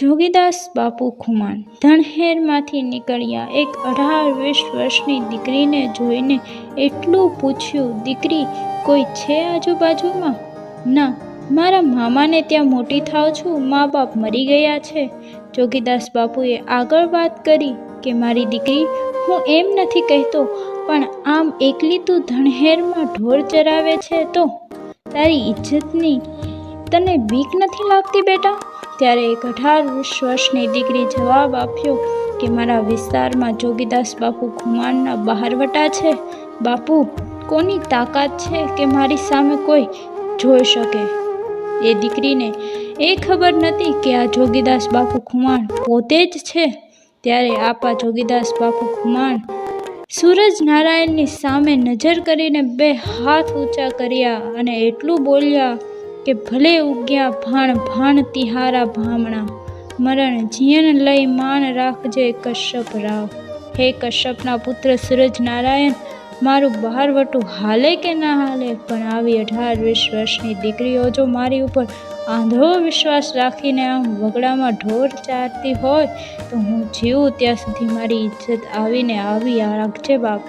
જોગીદાસ બાપુ ખુમાણ ધણહેરમાંથી નીકળ્યા. એક 18-20 વર્ષની દીકરીને જોઈને એટલું પૂછ્યું, દીકરી કોઈ છે આજુબાજુમાં? ના, મારા મામાને ત્યાં મોટી થાઉં છું, મા બાપ મરી ગયા છે. જોગીદાસ બાપુએ આગળ વાત કરી કે મારી દીકરી, હું એમ નથી કહેતો, પણ આમ એકલી તું ધણહેરમાં ઢોર ચરાવે છે તો તારી ઇજ્જતની તને બીક નથી લાગતી બેટા? ત્યારે એક 18-20 વર્ષની દીકરી જવાબ આપ્યો કે મારા વિસ્તારમાં જોગીદાસ બાપુ ખુમાણના બહારવટા છે. બાપુ, કોની તાકાત છે કે મારી સામે કોઈ જોઈ શકે? એ દીકરીને એ ખબર નથી કે આ જોગીદાસ બાપુ ખુમાણ પોતે જ છે. ત્યારે આપા જોગીદાસ બાપુ ખુમાણ સૂરજનારાયણની સામે નજર કરીને 2 હાથ ઊંચા કર્યા અને એટલું બોલ્યા કે ભલે ઉગ્યા ભાણ ભાણ તિહારા ભામણા, મરણ જીયન લઈ માન રાખજે કશ્યપ રાવ. હે કશ્યપના પુત્ર સૂરજનારાયણ, મારું બહારવટું હાલે કે ના હાલે, પણ આવી 18-20 વર્ષની દીકરીઓ જો મારી ઉપર આંધળો વિશ્વાસ રાખીને આમ વગડામાં ઢોર ચારતી હોય તો હું જીવું ત્યાં સુધી મારી ઇજ્જત આવીને આવી રાખજે બાપ.